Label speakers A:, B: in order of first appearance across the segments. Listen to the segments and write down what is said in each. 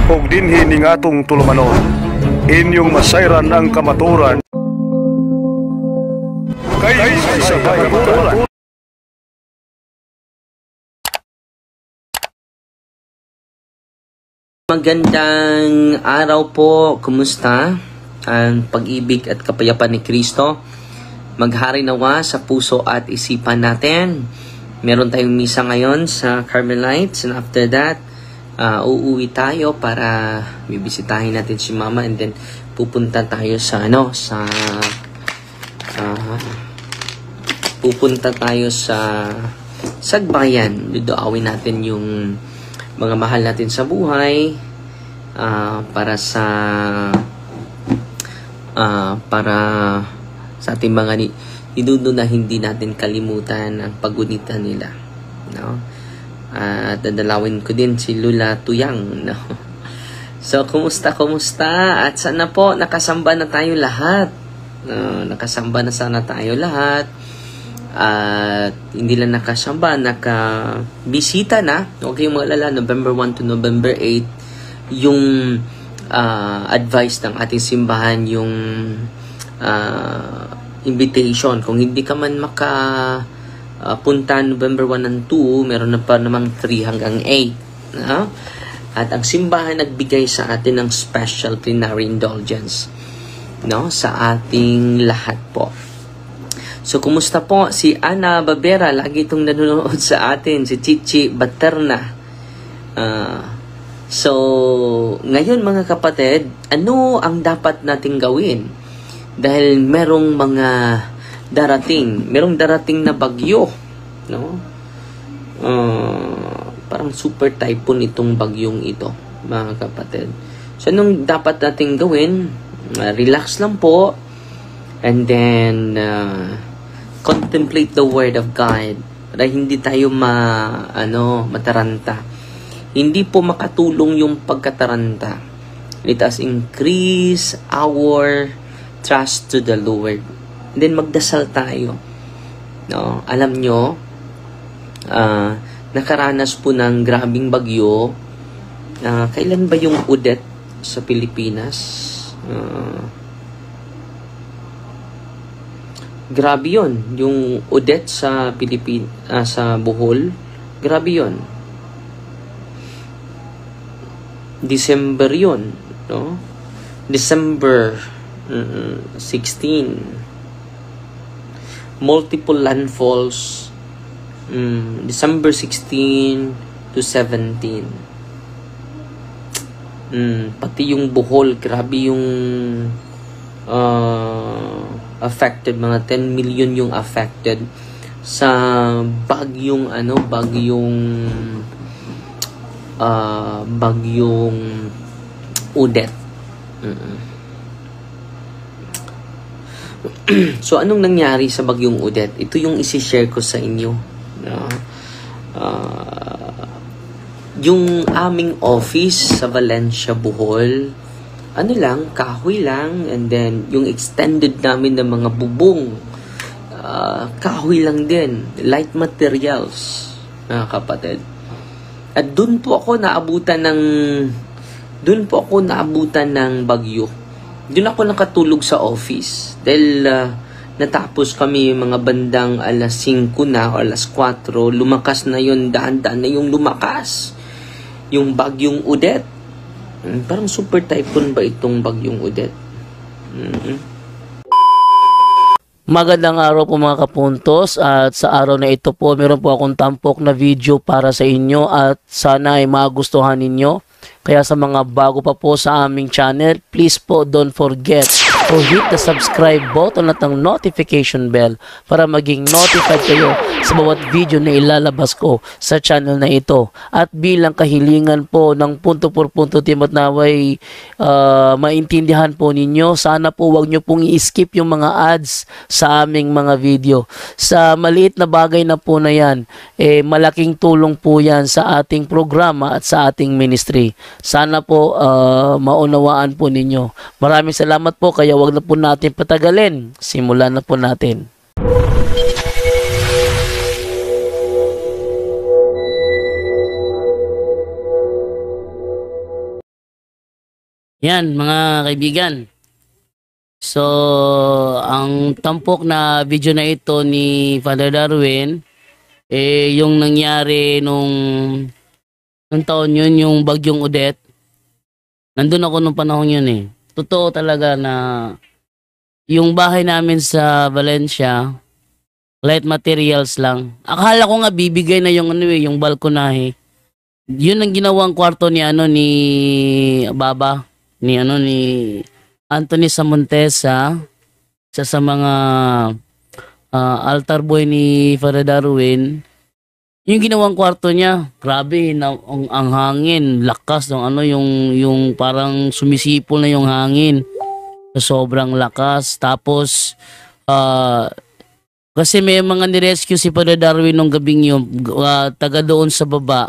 A: ug dinhi ning atong tulumanon. Inyong masayran ang kamaturan kay sa kamaturan.
B: Magandang araw po. Kumusta? Ang pag-ibig at kapayapaan ni Kristo maghari nawa sa puso at isipan natin. Meron tayong misa ngayon sa Carmelites, and after that, uuwi tayo para bibisitahin natin si Mama, and then pupunta tayo sa Sagbayan. Duduawin natin yung mga mahal natin sa buhay para sa ating mga ninuno na hindi natin kalimutan ang pagunitan nila, no? At dadalawin ko din si Lula Tuyang, no? So kumusta at sana po nakasamba na tayo lahat, nakasamba na sana tayo lahat. At hindi lang nakasamba, nakabisita na. Okay, mga lala, November 1 to November 8 yung advice ng ating simbahan, yung invitation. Kung hindi ka man makapunta November 1 and 2, meron na pa namang 3 hanggang 8, no? At ang simbahan nagbigay sa atin ng special plenary indulgence, no, sa ating lahat po. So, kumusta po? Si Ana Babera, lagi itong nanonood sa atin. Si Chichi Baterna. So, ngayon mga kapatid, ano ang dapat nating gawin? Dahil merong darating na bagyo, no? Parang super typhoon itong bagyong ito, mga kapatid. So, anong dapat nating gawin? Relax lang po. And then, contemplate the Word of God para hindi tayo mataranta. Hindi po makatulong yung pagkataranta. Let us increase our trust to the Lord. And then magdasal tayo. No? Alam nyo, nakaranas po ng grabing bagyo. Kailan ba yung Odette sa Pilipinas? Grabe yun. Yung Odette sa sa Bohol, grabe yun. December yun, no? December 16. Multiple landfalls. December 16 to 17. Pati yung Bohol, grabe yung affected, mga 10 million yung affected sa bagyong Odette. So anong nangyari sa bagyong Odette? Ito yung isi-share ko sa inyo, no? Yung aming office sa Valencia, Bohol, kahoy lang, and then yung extended namin ng mga bubong, kahoy lang din, light materials, mga kapatid. At doon po ako naabutan ng bagyo. Doon ako nakatulog sa office dahil natapos kami mga bandang alas 5 na o alas 4, lumakas na yun, daan-daan na yung lumakas yung bagyong Odette. Parang super typhoon ba itong bagyong Odette?
C: Magandang araw po mga kapuntos, at sa araw na ito po meron po akong tampok na video para sa inyo at sana ay magustuhan ninyo. Kaya sa mga bago pa po sa aming channel, please po don't forget to hit the subscribe button at ang notification bell para maging notified kayo sa bawat video na ilalabas ko sa channel na ito. At bilang kahilingan po ng punto por punto timot naway maintindihan po ninyo, sana po wag nyo pong i-skip yung mga ads sa aming mga video. Sa maliit na bagay na po na yan, malaking tulong po yan sa ating programa at sa ating ministry. Sana po maunawaan po ninyo. Maraming salamat po, kaya wag na po natin patagalin. Simulan na po natin. Yan, mga kaibigan. So, ang tampok na video na ito ni Father Darwin, yung nangyari nung taon yun, yung bagyong Odette. Nandun ako nung panahon yun eh. Totoo talaga na yung bahay namin sa Valencia, light materials lang. Akala ko nga bibigay na yung yung balkonahe. Yun ang ginawang kwarto ni Baba, ni Anthony Samontesa, isa sa mga altar boy ni Father Darwin. Yung ginawang kwarto niya, grabe ang hangin, lakas ng yung parang sumisipol na yung hangin. Sobrang lakas. Tapos kasi may mga nirescue si Father Darwin nung gabing yun, taga doon sa baba.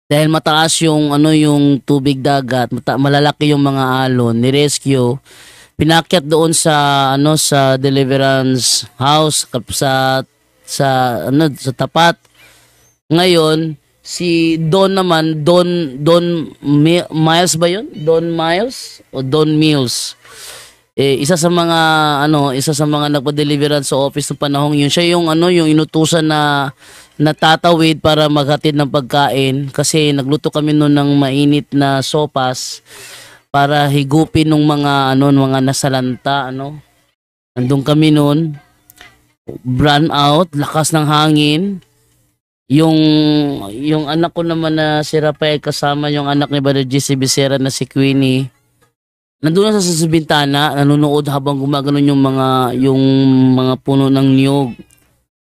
C: Dahil mataas yung yung tubig dagat, malalaki yung mga alon, ni-rescue, pinakyat doon sa sa Deliverance House sa tapat. Ngayon, si Don naman, Don Miles ba 'yun? Don Miles o Don Mills. Isa sa mga nagpa-deliverance sa office ng panahong yun. Siya yung yung inutusan na natatawid para maghatid ng pagkain kasi nagluto kami noon ng mainit na sopas para higupin ng mga mga nasalanta Nandun kami noon, brand out, lakas ng hangin. Yung anak ko naman na si Rafael kasama yung anak ni Brother GC Becerra na si Queenie. Nandun na sa bintana, nanonood habang gumaganon yung mga puno ng niyog.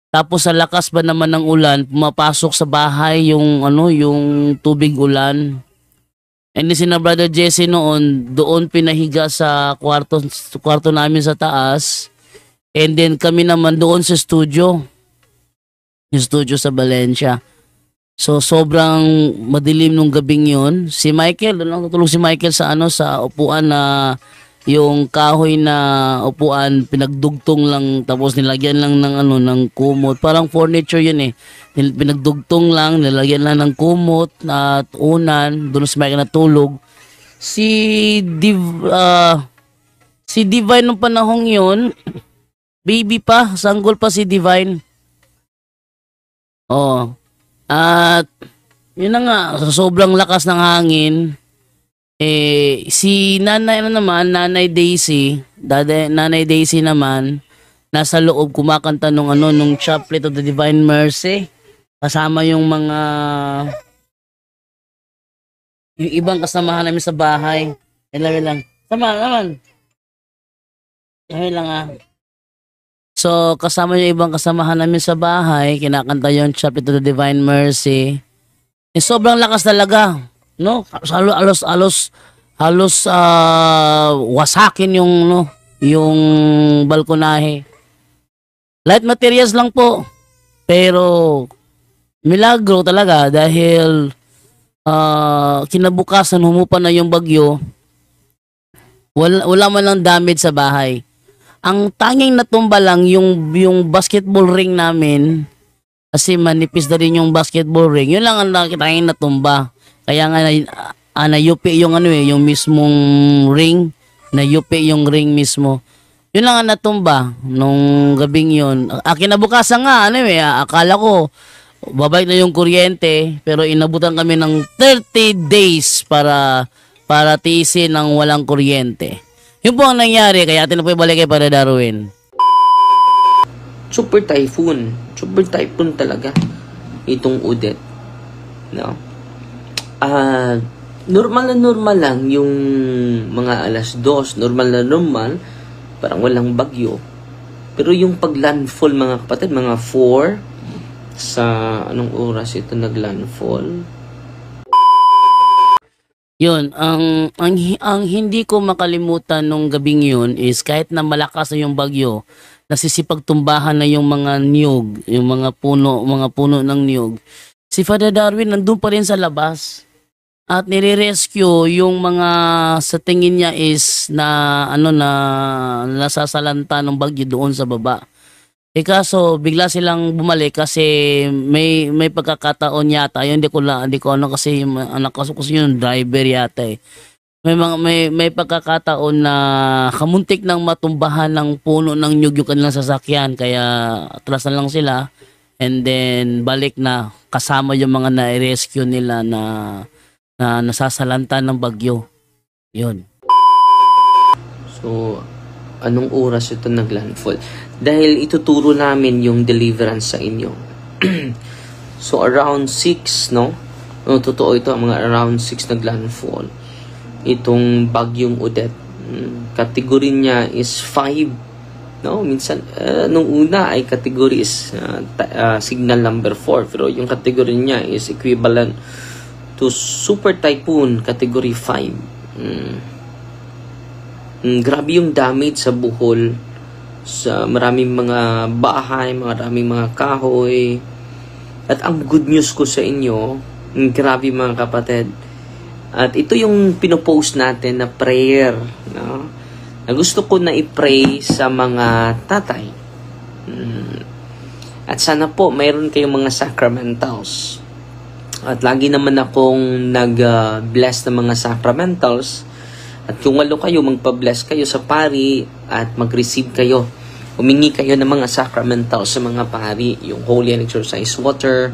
C: Tapos sa lakas ba naman ng ulan, pumapasok sa bahay yung tubig ulan. And then sina Brother Jesse noon, doon pinahiga sa kwarto namin sa taas. And then kami naman doon sa studio. Yung studio sa Valencia. So sobrang madilim nung gabing yun. Si Michael, doon lang tutulong si Michael sa upuan na yung kahoy na upuan pinagdugtong lang tapos nilagyan lang ng kumot. Parang furniture yun eh. Pinagdugtong lang, nilagyan lang ng kumot at unan, doon si Michael natulog. Si Divine nung panahong yun, baby pa, sanggol pa si Divine. Oh. At yun na nga, sa sobrang lakas ng hangin, si Nanay Daisy naman, nasa loob kumakanta nung Chaplet of the Divine Mercy. Kasama yung ibang kasamahan namin sa bahay. Wait lang. Sama naman. Wait lang So, kasama yung ibang kasamahan namin sa bahay, kinakanta yung Chaplet of the Divine Mercy. Sobrang lakas talaga, no? Halos wasakin yung balkonahe. Light materials lang po. Pero milagro talaga dahil kinabukasan humupa na yung bagyo. Wala man lang damage sa bahay. Ang tanging natumba lang yung basketball ring namin kasi manipis na rin yung basketball ring. Yun lang ang tanging natumba. Kaya nga nayupi yung yung mismong ring, nayupi yung ring mismo. Yun lang ang natumba nung gabing yun. Kinabukasan nga akala ko babalik na yung kuryente pero inabutan kami ng 30 days para tiisin ng walang kuryente. Yun po ang nangyari, kaya atin na po ibalik kay Father Darwin.
B: Super typhoon talaga itong Odette, no? Normal lang yung mga 2:00, normal, parang walang bagyo. Pero yung paglandfall mga kapatid, mga 4 sa anong oras ito naglandfall?
C: Yun, ang hindi ko makalimutan nung gabing yun is kahit na malakas na yung bagyo, nasisipagtumbahan na yung mga niyog, yung mga puno ng niyog. Si Father Darwin nandun pa rin sa labas at nire-rescue yung mga sa tingin niya is na nasasalanta ng bagyo doon sa baba. Kaso bigla silang bumalik kasi may pagkakataon yata. Yun, hindi ko kasi yung anak ko kasi yung driver yata eh. may pagkakataon na kamuntik nang matumbahan ng puno ng nyug yung kanilang sasakyan, kaya atrasan lang sila, and then balik na kasama yung mga na-rescue nila na nasasalanta ng bagyo. Yun.
B: So, anong oras ito naglandfall? Dahil ituturo namin yung deliverance sa inyo. So, around 6, no? No, totoo ito, mga around 6 naglandfall. Itong bagyong Odette. Category niya is 5. No? Minsan, nung una ay category is signal number 4. Pero yung category niya is equivalent to super typhoon category 5. Grabe yung damage sa Bohol, sa maraming mga bahay, maraming mga kahoy. At ang good news ko sa inyo, grabe mga kapatid, at ito yung pinopost natin na prayer, no? Na gusto ko na i-pray sa mga tatay. At sana po mayroon kayong mga sacramentals. At lagi naman akong nag-bless ng mga sacramentals. At kung walo kayo, magpa-bless kayo sa pari at mag-receive kayo. Humingi kayo ng mga sacramentals sa mga pari. Yung Holy and Exorcise Water,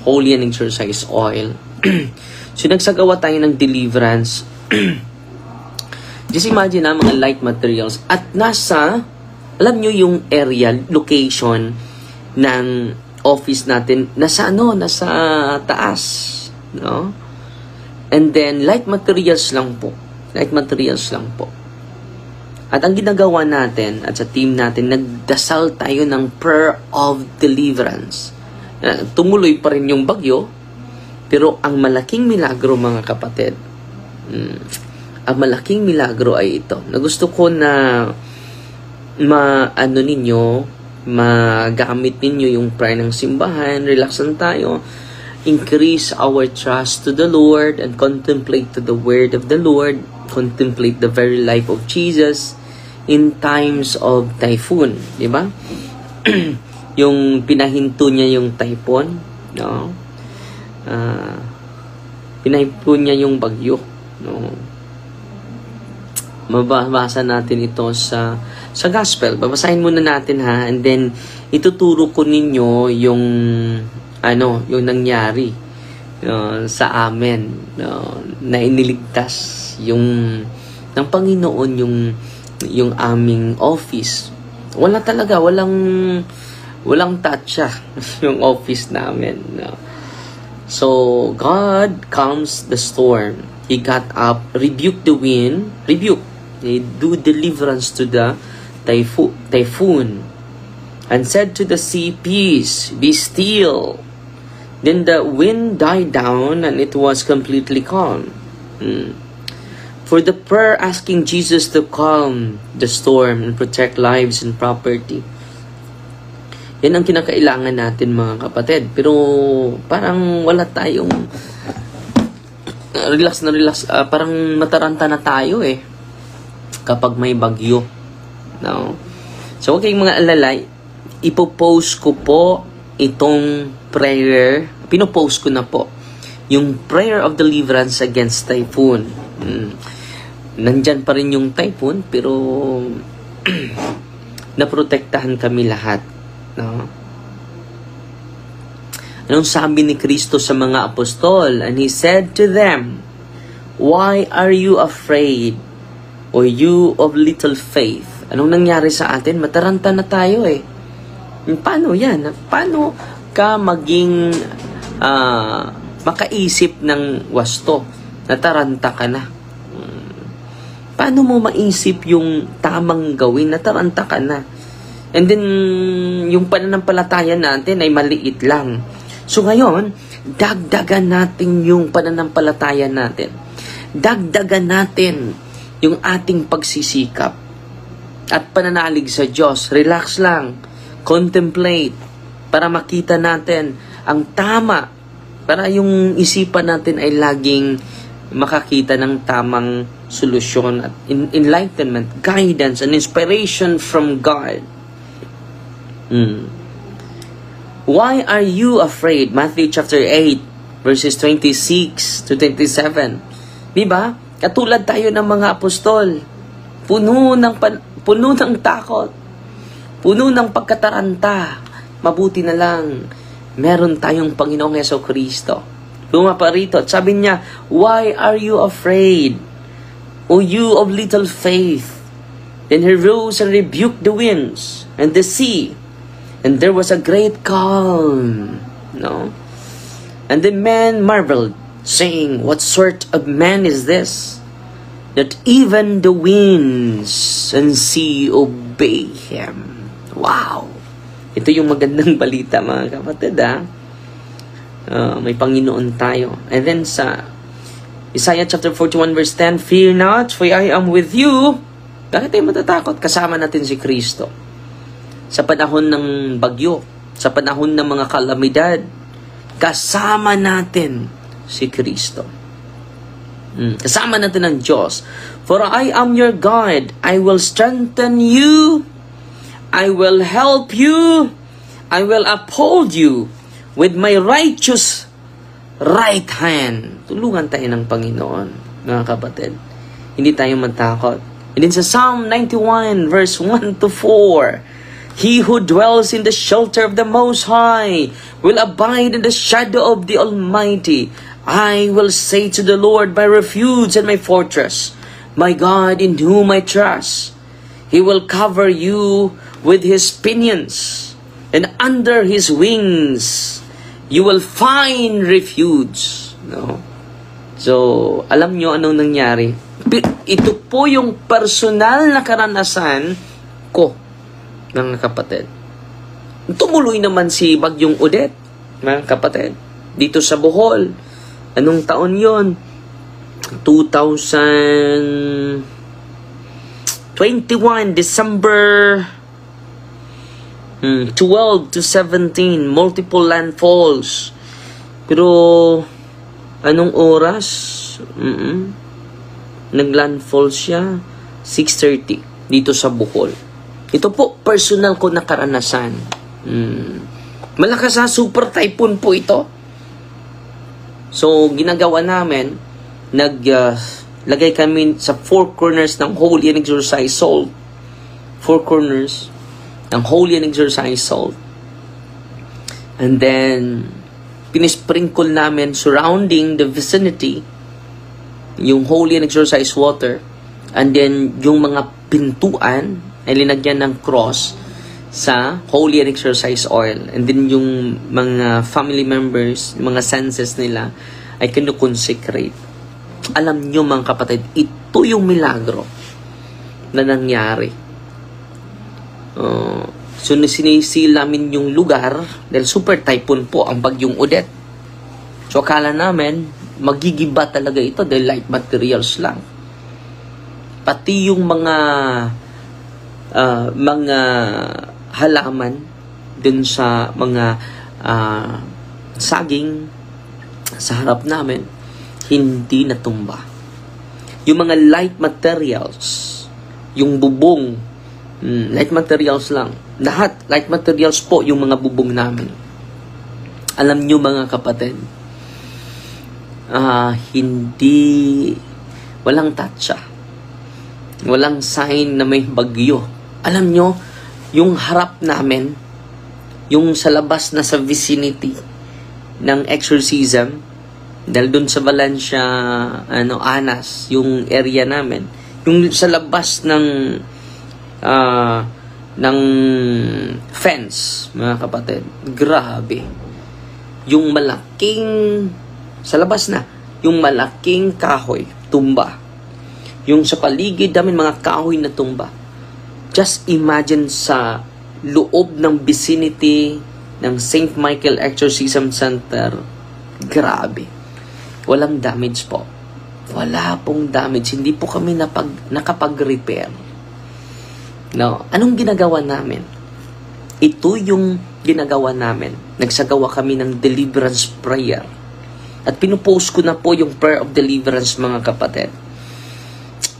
B: Holy and Exorcise Oil. So, nagsagawa tayo ng deliverance. Just imagine na mga light materials. At nasa, alam nyo yung area, location ng office natin, nasa taas. No? And then, light materials lang po. Light materials lang po. At ang ginagawa natin, at sa team natin, nagdasal tayo ng prayer of deliverance. Tumuloy pa rin yung bagyo, pero ang malaking milagro, mga kapatid, ang malaking milagro ay ito. Na gusto ko na magamit ninyo yung prayer ng simbahan, relax lang tayo, increase our trust to the Lord and contemplate to the word of the Lord, contemplate the very life of Jesus in times of typhoon, di ba? Yung pinahinto niya yung typhoon, no? Pinahinto niya yung bagyo, no? Mababasa natin ito sa gospel. Babasahin muna natin, ha, and then ituturo ko ninyo yung yung nangyari sa amin, na iniligtas ng Panginoon yung aming office. Walang touch yung office namin, no? So God calms the storm. He got up, rebuked the wind, He do deliverance to the typhoon, and said to the sea, "Peace, be still." Then the wind died down and it was completely calm. For the prayer asking Jesus to calm the storm and protect lives and property. Yan ang kinakailangan natin, mga kapatid. Pero parang wala tayong relax. Parang mataranta na tayo kapag may bagyo. No? So, huwag kayong mga alalay. Ipopost ko po itong prayer. Pinopost ko na po yung prayer of deliverance against typhoon. Nandyan pa rin yung typhoon, pero naprotektahan kami lahat. No? Anong sabi ni Kristo sa mga apostol? And He said to them, "Why are you afraid, O you of little faith?" Anong nangyari sa atin? Mataranta na tayo Paano yan? Paano ka maging makaisip ng wasto? Nataranta ka na. Paano mo maisip yung tamang gawin? Nataranta ka na. And then, yung pananampalataya natin ay maliit lang. So ngayon, dagdagan natin yung pananampalataya natin. Dagdagan natin yung ating pagsisikap at pananalig sa Diyos. Relax lang. Contemplate. Para makita natin ang tama. Para yung isipan natin ay laging makakita ng tamang solusyon at enlightenment, guidance, and inspiration from God. Why are you afraid? Matthew chapter 8, verses 26 to 27. Diba? Katulad tayo ng mga apostol, puno ng takot, puno ng pagkataranta. Mabuti na lang, meron tayong Panginoong Jesucristo. Lumapa rito at sabi niya, "Why are you afraid, O you of little faith?" Then he rose and rebuked the winds and the sea, and there was a great calm. No? And the men marveled, saying, "What sort of man is this, that even the winds and sea obey him?" Wow! Ito yung magandang balita, mga kapatid, may Panginoon tayo. And then sa Isaiah chapter 41 verse 10, "Fear not, for I am with you." Bakit tayo matatakot? Kasama natin si Kristo. Sa panahon ng bagyo, sa panahon ng mga kalamidad, kasama natin si Kristo. Kasama natin ang Diyos. "For I am your God, I will strengthen you, I will help you, I will uphold you with my righteous right hand." Tulungan tayo ng Panginoon, mga kapatid. Hindi tayo matakot. And then sa Psalm 91 verse 1 to 4, "He who dwells in the shelter of the Most High will abide in the shadow of the Almighty. I will say to the Lord, my refuge and my fortress, my God in whom I trust. He will cover you with His pinions, and under His wings you will find refuge." No? So, alam nyo anong nangyari? Ito po yung personal na karanasan ko, mga kapatid. Tumuloy naman si Bagyong Odette, mga kapatid, dito sa Bohol. Anong taon yon? 2021, December 12 to 17, multiple landfalls. Pero, anong oras? Naglandfall siya, 6:30, dito sa Bohol. Ito po, personal ko na karanasan. Malakas na super typhoon po ito. So, ginagawa namin, naglagay kami sa 4 corners ng Holy and Exorcised Salt. 4 corners ng Holy and Exorcised Salt. And then, pinisprinkle namin surrounding the vicinity yung Holy and Exorcised water. And then, yung mga pintuan ay linagyan ng cross sa Holy and Exorcised oil. And then, yung mga family members, yung mga senses nila ay kinukonsecrate. Alam nyo, mga kapatid, ito yung milagro na nangyari. So, sinisil namin yung lugar dahil super typhoon po ang Bagyong Odette. So, akala namin magigiba talaga ito dahil light materials lang. Pati yung mga halaman dun sa mga saging sa harap namin, hindi natumba. Yung mga light materials, yung bubong, light materials lang. Lahat, light materials po yung mga bubong namin. Alam nyo, mga kapatid, walang tatsa. Walang sign na may bagyo. Alam nyo, yung harap namin, yung sa labas na sa vicinity ng exorcism, dahil dun sa Valencia, Anas, yung area namin, yung sa labas ng fence, mga kapatid, grabe. Yung malaking, sa labas na, yung malaking kahoy, tumba. Yung sa paligid namin, mga kahoy na tumba. Just imagine sa loob ng vicinity ng St. Michael Exorcism Center, grabe. Walang damage po. Wala pong damage. Hindi po kami nakapag-repair. No. Anong ginagawa namin? Ito yung ginagawa namin. Nagsagawa kami ng deliverance prayer. At pinupost ko na po yung prayer of deliverance, mga kapatid.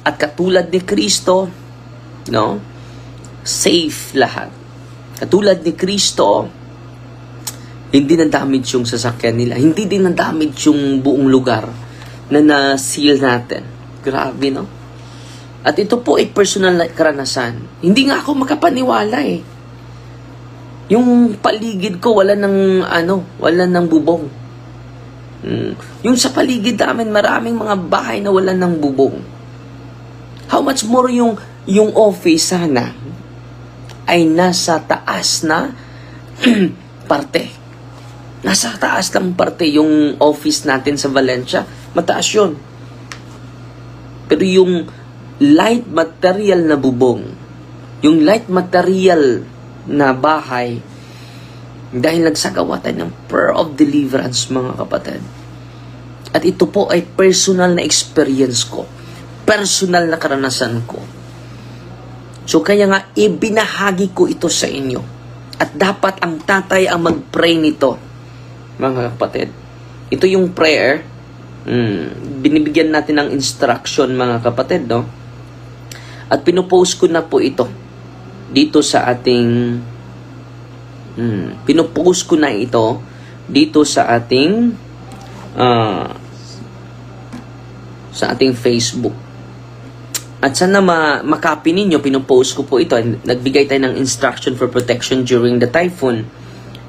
B: At katulad ni Kristo, no? Safe lahat. Katulad ni Kristo, hindi na-damage yung sasakyan nila. Hindi din na-damage yung buong lugar na na-seal natin. Grabe, no? At ito po ay personal na karanasan. Hindi nga ako makapaniwala eh. Yung paligid ko, wala ng bubong. Yung sa paligid namin, maraming mga bahay na wala ng bubong. How much more yung office sana ay nasa taas na parte. Nasa taas ng parte yung office natin sa Valencia. Mataas yun. Pero yung light material na bubong, yung light material na bahay, dahil nagsagawa tayo ng prayer of deliverance, mga kapatid. At ito po ay personal na experience ko. Personal na karanasan ko. So kaya nga, ibinahagi ko ito sa inyo. At dapat ang tatay ang mag-pray nito, mga kapatid. Ito yung prayer. Binibigyan natin ng instruction, mga kapatid, no? At pinopost ko na po ito dito sa ating pinopost ko na ito dito sa ating Facebook. At sana makapin ninyo, pinopost ko po ito. Nagbigay tayo ng instruction for protection during the typhoon.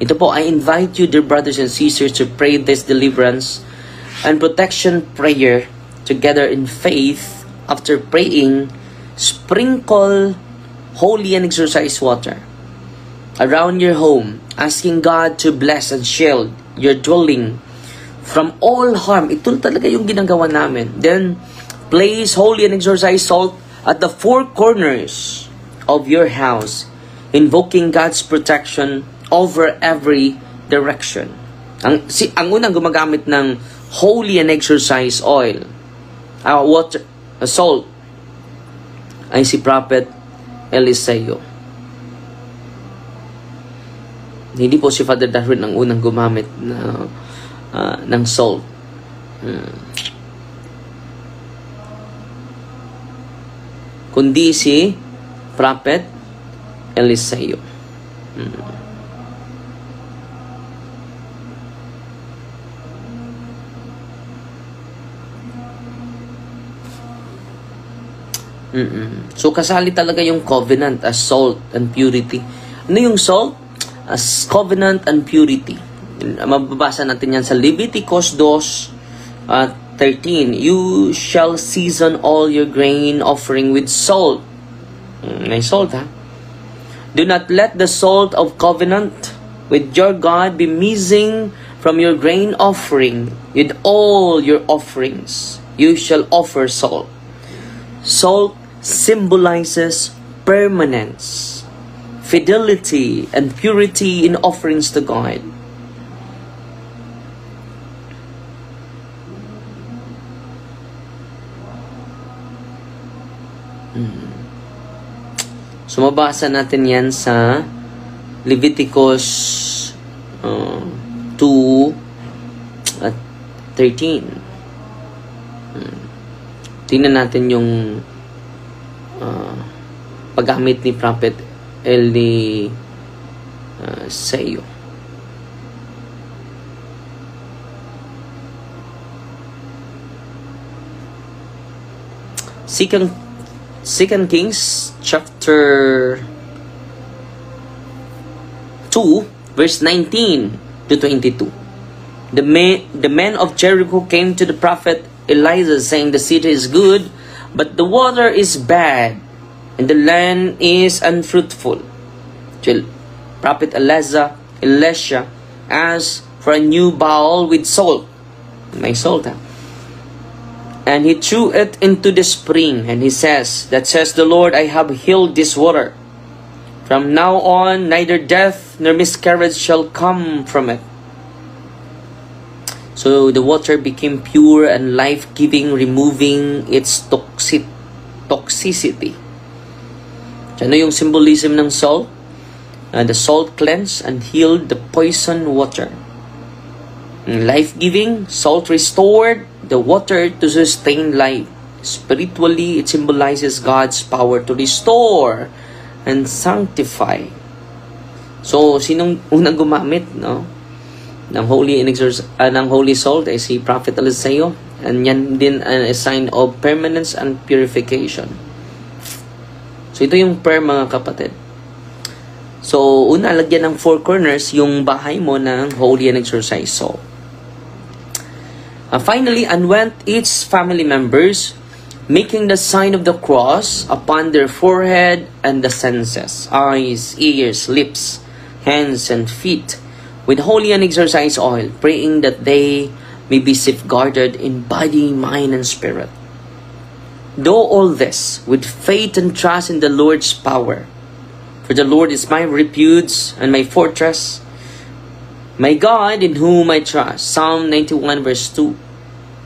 B: Ito po, I invite you, dear brothers and sisters, to pray this deliverance and protection prayer together in faith. After praying, sprinkle holy and exorcised water around your home, asking God to bless and shield your dwelling from all harm. Ito talaga yung ginagawa namin. Then, place holy and exorcised salt at the four corners of your house, invoking God's protection over every direction. Ang unang gumagamit ng holy and exorcised oil, salt, ay si Prophet Eliseo. Hindi po si Father Darwin ang unang gumamit ng salt. Kundi si Prophet Eliseo. So kasali talaga yung covenant as salt and purity. Ano yung salt? As covenant and purity. Mababasa natin yan sa Leviticus 2:13. You shall season all your grain offering with salt. May salt, ha? Do not let the salt of covenant with your God be missing from your grain offering. With all your offerings, you shall offer salt. Salt symbolizes permanence, fidelity, and purity in offerings to God. So, mabasa natin yan sa Leviticus 2:13. Tingnan natin yung paggamit ni Prophet Eliseo. Second Kings chapter 2 verse 19 to 22. The men of Jericho came to the prophet Elijah, saying, the city is good, but the water is bad, and the land is unfruitful. Prophet Elisha asked for a new bowl with salt. May salt, ha? And he threw it into the spring, and he says, that says the Lord, I have healed this water. From now on, neither death nor miscarriage shall come from it. So the water became pure and life-giving, removing its toxicity. Ano yung symbolism ng salt? The salt cleansed and healed the poison water. Life-giving, salt restored the water to sustain life. Spiritually, it symbolizes God's power to restore and sanctify. So, sinong unang gumamit, no? ng holy salt ay si Prophet Eliseo. And yan din a sign of permanence and purification. So ito yung prayer, mga kapatid. So una, lagyan ng 4 corners yung bahay mo ng holy and exercise soul. Finally, anoint each family members, making the sign of the cross upon their forehead and the senses, eyes, ears, lips, hands, and feet, with holy and exercise oil, praying that they may be safeguarded in body, mind, and spirit. Do all this with faith and trust in the Lord's power. For the Lord is my refuge and my fortress, my God in whom I trust. Psalm 91 verse 2.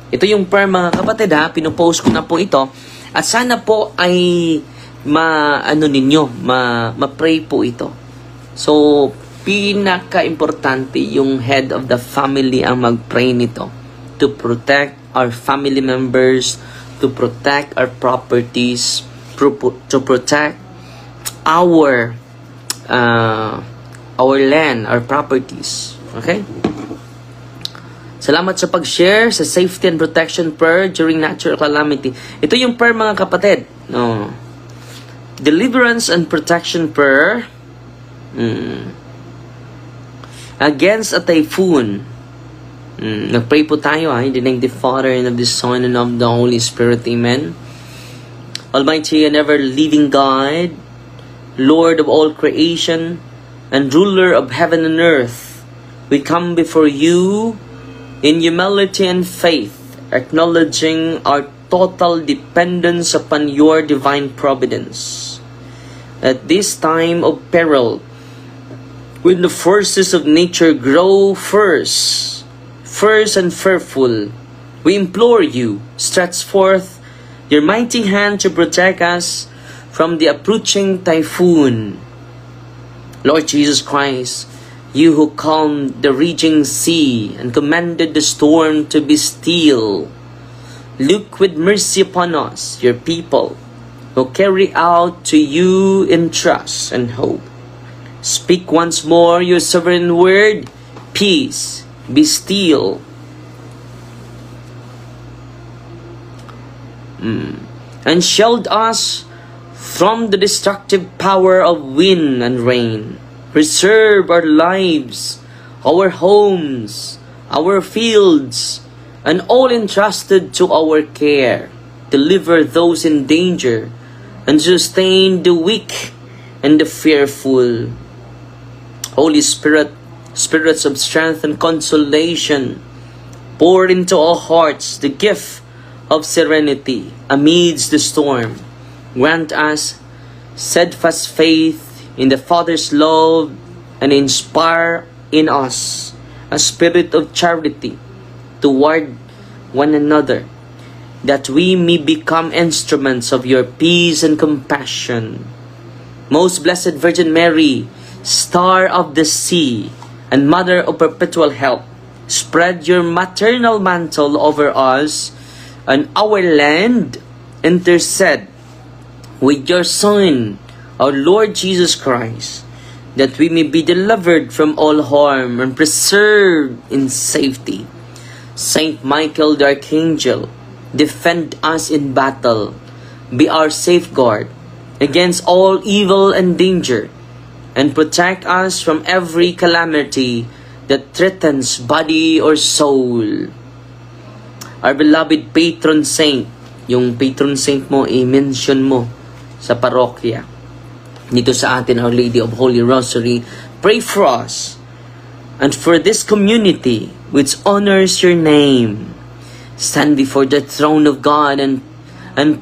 B: Ito yung prayer, mga kapatid, pinopost ko na po ito. At sana po ay ma-pray po ito. So, pinaka-importante yung head of the family ang mag-pray nito. To protect our family members, to protect our properties, to protect our land, our properties. Okay? Salamat sa pag-share sa safety and protection prayer during natural calamity. Ito yung prayer, mga kapatid. No. Deliverance and protection prayer against a typhoon. Nagpray po tayo, in the name of the Father and of the Son and of the Holy Spirit. Amen. Almighty and ever-living God, Lord of all creation, and ruler of heaven and earth, we come before you in humility and faith, acknowledging our total dependence upon your divine providence. At this time of peril, when the forces of nature grow fierce and fearful, we implore you, stretch forth your mighty hand to protect us from the approaching typhoon. Lord Jesus Christ, you who calmed the raging sea and commanded the storm to be still, look with mercy upon us, your people, who carry out to you in trust and hope. Speak once more your sovereign word, peace, be still. And shield us from the destructive power of wind and rain. Preserve our lives, our homes, our fields, and all entrusted to our care. Deliver those in danger, and sustain the weak and the fearful. Holy Spirit, spirits of strength and consolation, pour into our hearts the gift of serenity amidst the storm. Grant us steadfast faith in the Father's love, and inspire in us a spirit of charity toward one another, that we may become instruments of your peace and compassion. Most Blessed Virgin Mary, Star of the Sea and Mother of Perpetual Help, spread your maternal mantle over us and our land. Intercede with your Son, our Lord Jesus Christ, that we may be delivered from all harm and preserved in safety. Saint Michael the Archangel, defend us in battle. Be our safeguard against all evil and danger, and protect us from every calamity that threatens body or soul. Our beloved patron saint, yung patron saint mo, i-mention mo sa parokya. Dito sa atin, Our Lady of Holy Rosary, pray for us and for this community which honors your name. Stand before the throne of God and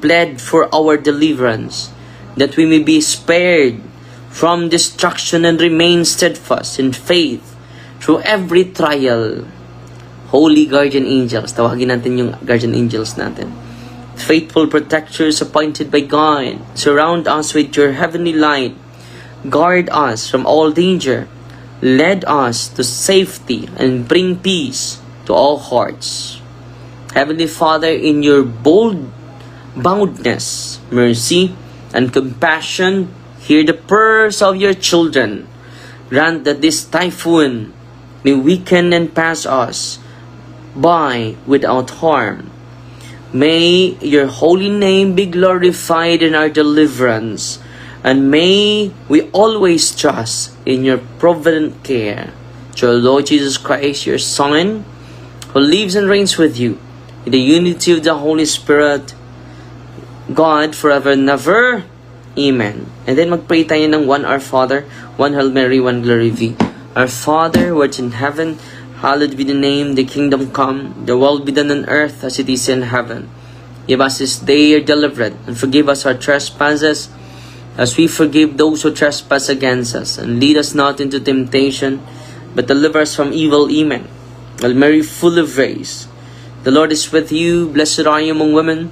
B: plead for our deliverance, that we may be spared from destruction and remain steadfast in faith through every trial. Holy guardian angels, tawagin natin yung guardian angels natin. Faithful protectors appointed by God, surround us with your heavenly light. Guard us from all danger. Lead us to safety and bring peace to all hearts. Heavenly Father, in your boundness, mercy, and compassion, hear the prayers of your children. Grant that this typhoon may weaken and pass us by without harm. May your holy name be glorified in our deliverance, and may we always trust in your provident care. Through our Lord Jesus Christ, your Son, who lives and reigns with you in the unity of the Holy Spirit, God, forever and ever. Amen. And then magpray tayo ng one Our Father, one Hail Mary, one Glory Be. Our Father, who art in heaven, hallowed be the name, the kingdom come, the will be done on earth as it is in heaven. Give us this day our deliverance, and forgive us our trespasses, as we forgive those who trespass against us. And lead us not into temptation, but deliver us from evil. Amen. Hail Mary, full of grace, the Lord is with you. Blessed are you among women,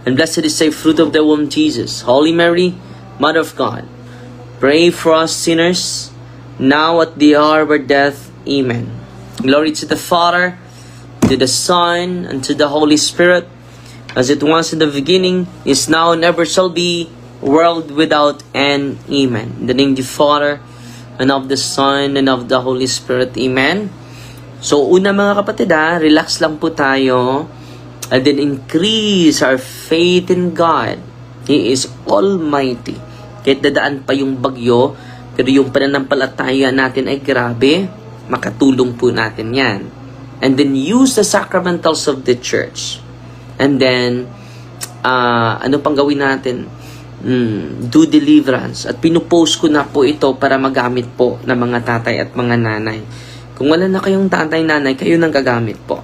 B: and blessed is the fruit of the womb, Jesus. Holy Mary, Mother of God, pray for us sinners, now at the hour of our death. Amen. Glory to the Father, to the Son, and to the Holy Spirit, as it was in the beginning, is now, and ever shall be, world without end. Amen. In the name of the Father, and of the Son, and of the Holy Spirit. Amen. So, una mga kapatid, relax lang po tayo, and then increase our faith in God. He is Almighty. Kahit dadaan pa yung bagyo, pero yung pananampalataya natin ay grabe, makatulong po natin yan. And then use the sacramentals of the church. And then, ano pang gawin natin? Do deliverance. At pinupost ko na po ito para magamit po ng mga tatay at mga nanay. Kung wala na kayong tatay, nanay, kayo nang gagamit po.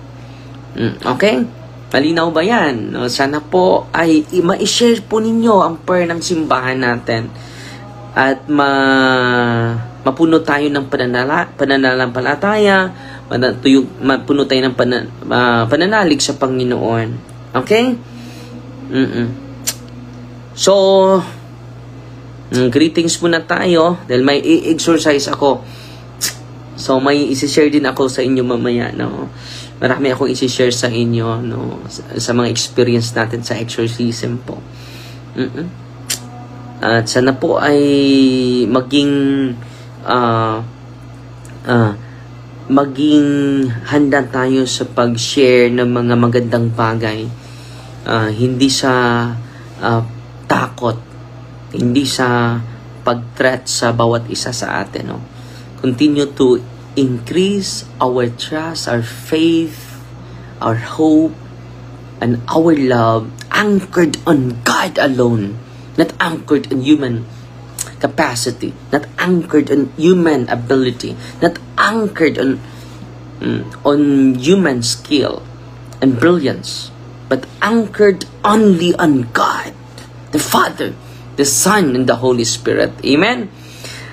B: Okay? Malinaw ba yan? Sana po ay ma-share po ninyo ang prayer ng simbahan natin. At mapuno tayo ng pananampalataya, mapuno tayo ng pananalig sa Panginoon. Okay? So, greetings muna tayo dahil may i-exercise ako. So, may isi-share din ako sa inyo mamaya, no? Marami akong isi-share sa inyo, no? Sa mga experience natin sa exorcism po. At sana po ay maging handa tayo sa pag-share ng mga magandang bagay. Hindi sa takot, hindi sa pag-threat sa bawat isa sa atin. No? Continue to increase our trust, our faith, our hope, and our love anchored on God alone. Not anchored on human capacity, not anchored on human ability, not anchored on human skill and brilliance, but anchored only on God, the Father, the Son, and the Holy Spirit. Amen?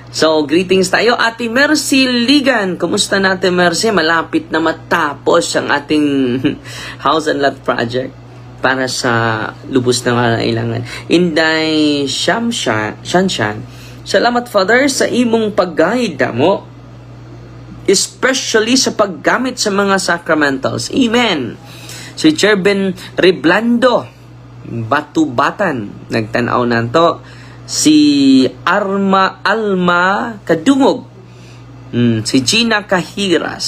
B: So, greetings tayo. Ate Mercy Ligan. Kumusta natin, Mercy? Malapit na matapos ang ating house and lot project para sa lubos na kailangan. Inday Shanshan, salamat Father sa imong pag-guide mo, especially sa paggamit sa mga sacramentals. Amen. Si Cherben Reblando, Batubatan, nagtanaw na to. Si Alma Kadungog, si Gina Kahiras,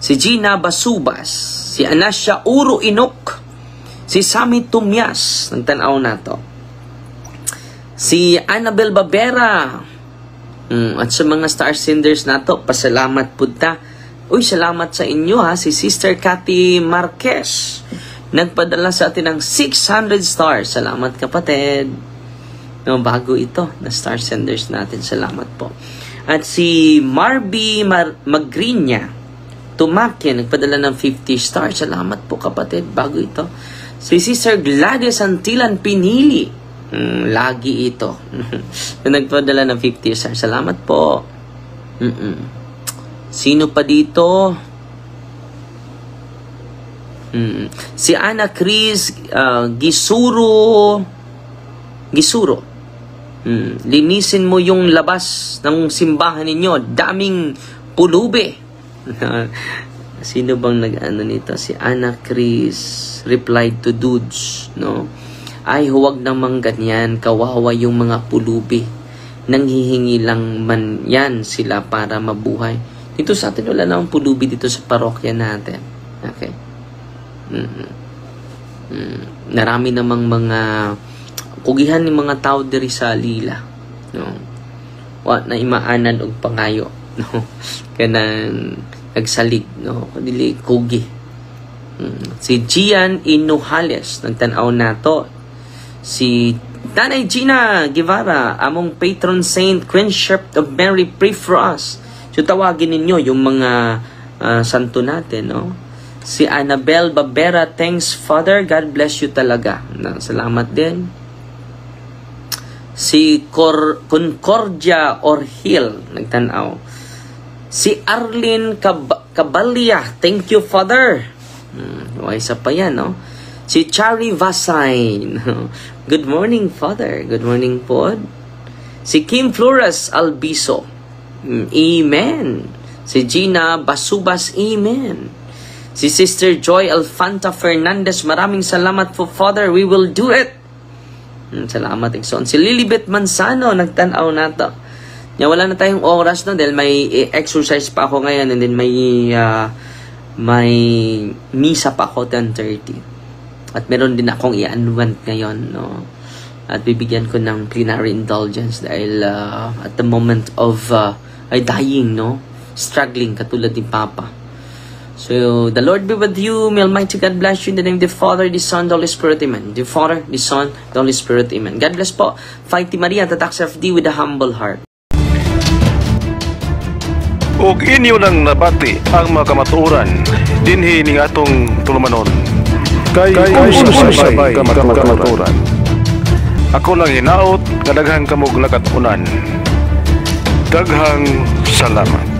B: si Gina Basubas, si Anasya Uro Inok, si Sami Tumyas, nagtanaw na to. Si Annabel Babera, at sa mga star senders na to, pasalamat po ta. Uy, salamat sa inyo ha. Si Sister Cathy Marquez, nagpadala sa atin ng 600 stars. Salamat kapatid. No, bago ito na star senders natin. Salamat po. At si Marby Magrinya Tumakin, nagpadala ng 50 stars. Salamat po kapatid. Bago ito. Si Sister Gladys Antilan Pinili, lagi ito. Nagpadala ng 50 stars. Salamat po. Sino pa dito? Si Ana Cris Gisuro. Linisin mo yung labas ng simbahan ninyo. Daming pulubi. Sino bang nag-ano nito? Si Ana Cris replied to Dudes, no? Ay, huwag namang ganyan. Kawawa yung mga pulubi. Nanghihingi lang man yan sila para mabuhay. Dito sa atin, wala namang pulubi dito sa parokya natin. Okay? Narami namang mga kugihan ni mga tao diri sa Lila, no, wa na imaanan og pangayo, no, kanang nagsalig, no, dili kugi. Si Gian Inuhales nagtan-aw nato. Si Nanay Gina Guevara, among patron saint, Queen Shepherd of Mary, pray for us. So tawagin ninyo yung mga santo natin, no. Si Annabel Babera, thanks Father, God bless you talaga. Salamat din. Si Concordia Orhil nagtanaw. Si Arlene Cabalia, thank you Father. Isa pa yan, no? Si Chari Vasay, good morning Father, good morning pod. Si Kim Flores Albiso, amen. Si Gina Basubas, amen. Si Sister Joy Alfanta Fernandez, maraming salamat po Father, we will do it. Salamat, Ikson. Si Lilibet Mansano, nagtanaw na to. Wala na tayong oras, no? Dahil may exercise pa ako ngayon and then may misa pa ako 10:30. At meron din akong i-unwant ngayon, no? At bibigyan ko ng plenary indulgence dahil at the moment of ay dying, no? Struggling, katulad ni Papa. So, the Lord be with you. May Almighty God bless you in the name of the Father, the Son, the Holy Spirit, amen. The Father, the Son, the Holy Spirit, amen. God bless po. Fighty Maria, Tatax FD with a humble heart.
A: Ug inyo lang nabati ang mga kamatuoran dinhi ning atong tulumanon. Kay sabay kamatuoran. Ako lang hinaot nga daghang kamog nakatunan. Daghang salamat.